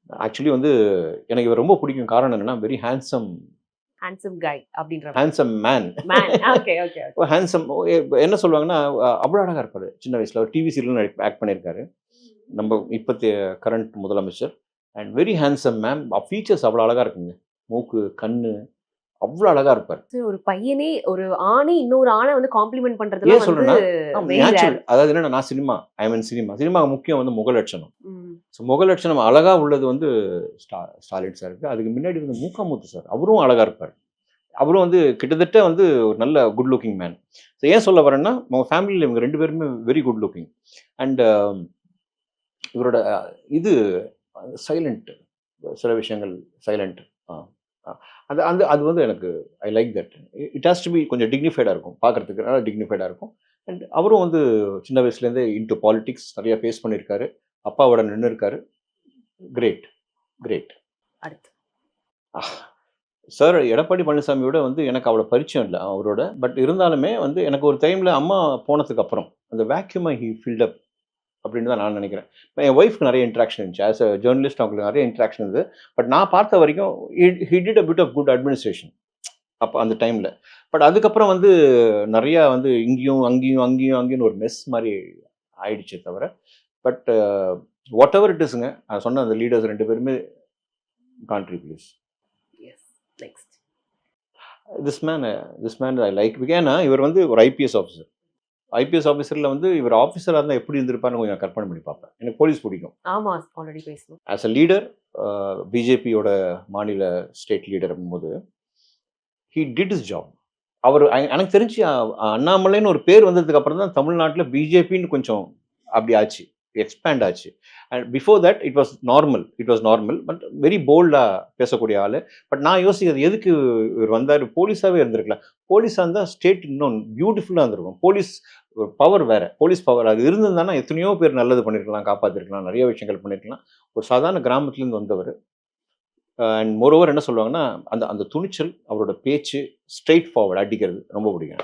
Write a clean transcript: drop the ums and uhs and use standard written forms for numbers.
Actually வந்து எனக்கு இவர் ரொம்ப பிடிக்கும். காரணம் என்னன்னா, வெரி ஹேண்ட்சம் ஹேண்ட்சம் கை அப்படின்ற handsome man. Man. Okay okay. Handsome என்ன சொல்லுவாங்கன்னா, அவ்வளோ அழகா இருப்பாரு. சின்ன வயசுல ஒரு டிவி சீரியல் ஆக்ட் பண்ணியிருக்காரு. நம்ம இப்பத்திய கரண்ட் முதலமைச்சர். And very handsome ma'am. Features அவ்வளோ அழகா இருக்குங்க. மூக்கு, கண்ணு அவ்வளோ அழகா இருப்பாரு. ஒரு பையனே ஒரு ஆணே இன்னொரு ஆணை வந்து காம்ப்ளிமெண்ட் பண்றதுலாம் ஏன் வந்து சொல்றேன்னா, வெரி நேச்சுரல். ரேர். அதாவது என்னன்னா, நான் சினிமா. ஐ மீன் சினிமா. சினிமாவுக்கு முக்கியம் வந்து முக லட்சணம். ஸோ முக லட்சணம் அழகா உள்ளது வந்து ஸ்டாலின் சாருக்கு. அதுக்கு முன்னாடி வந்து மூக்காமுத்து சார். அவரும் அழகா இருப்பாரு. அவரும் வந்து கிட்டத்தட்ட வந்து ஒரு நல்ல குட் லுக்கிங் மேன். ஸோ ஏன் சொல்ல வரேன்னா, அவங்க ஃபேமிலியில இவங்க 2 பேருமே வெரி குட் லுக்கிங். அண்ட் இவரோட இது சைலண்ட். சில விஷயங்கள் சைலண்ட். ஆ. அது அந்த அது வந்து எனக்கு I like that. It has to be கொஞ்சம் டிக்னிஃபைடா இருக்கும். பார்க்கறதுக்கு நல்லா டிக்னிஃபைடா இருக்கும். அண்ட் அவரும் வந்து சின்ன வயசுலேருந்தே இன்டு பாலிடிக்ஸ் நிறைய ஃபேஸ் பண்ணியிருக்காரு. அப்பாவோட நின்னுருக்காரு. Great, great. அடுத்து. சார் எடப்பாடி பழனிசாமியோட வந்து எனக்கு அவ்வளோ பரிச்சயம் இல்ல அவரோட. பட் இருந்தாலுமே வந்து எனக்கு ஒரு டைம்ல அம்மா போனதுக்கு அப்புறம், அந்த வேக்யூமை ஹி ஃபில்ட் அப் அப்படின்னு தான் நான் நினைக்கிறேன். இப்ப என் ஒய்ஃப்க்கு நிறைய இன்டராக்ஷன் இருந்துச்சு. ஆஸ் அ ஜெர்னலிஸ்ட் அவங்களுக்கு நிறைய இன்டராக்ஷன் இருந்தது. பட் நான் பார்த்த வரைக்கும் he did a bit of good administration. அப்ப அந்த டைம்ல. பட் அதுக்கப்புறம் வந்து நிறையா வந்து இங்கேயும், அங்கேயும், அங்கேயும், அங்கேயும் ஒரு மெஸ் மாரி ஆயிடுச்சே தவிர, பட் வாட் எவர் இட் இஸ்ங்க. நான் சொன்ன அந்த லீடர்ஸ் 2 பேருமே contributes. Yes. Next. This man I like. ஏன்னா இவர் வந்து ஒரு ஐபிஎஸ் ஆஃபீசர். ஐபிஎஸ் ஆஃபீசர்ல வந்து இவர் ஆஃபீஸரா இருந்தா எப்படி இருந்திருப்பாருன்னு கொஞ்சம் கற்பனை பண்ணி பார்ப்பேன். எனக்கு போலீஸ் பிடிக்கும். ஆமா, ஆல்ரெடி பேசணும். ஆஸ் அ லீடர், பிஜேபியோட மாநில ஸ்டேட் லீடர் அப்படிங்கும்போது, ஹி டிட் ஹிஸ் ஜாப். அவர் எனக்கு தெரிஞ்சு அண்ணாமலைன்னு ஒரு பேர் வந்ததுக்கு அப்புறம் தான் தமிழ்நாட்டுல பிஜேபின்னு கொஞ்சம் அப்படி ஆச்சு. எக்ஸ்பேண்ட் ஆச்சு. And before that it was normal. But very போல்டா பேசக்கூடிய ஆளு. பட் நான் யோசிக்கிறது எதுக்கு இவர் வந்தாரு? போலீஸாவே இருந்திருக்கலாம். போலீஸா இருந்தா ஸ்டேட் இன்னும் பியூட்டிஃபுல்லா இருந்திருக்கும். போலீஸ் பவர் வேற. போலீஸ் பவர் அது இருந்திருந்தானா எத்தனையோ பேர் நல்லது பண்ணியிருக்கலாம், காப்பாத்திருக்கலாம், நிறைய விஷயங்கள் பண்ணியிருக்கலாம். ஒரு சாதாரண கிராமத்துலேருந்து வந்தவர். அண்ட் மோரோவர் என்ன சொல்லுவாங்கன்னா, அந்த அந்த துணிச்சல், அவரோட பேச்சு, ஸ்ட்ரெயிட் ஃபார்வர்ட் அடிக்கிறது ரொம்ப பிடிக்கும்.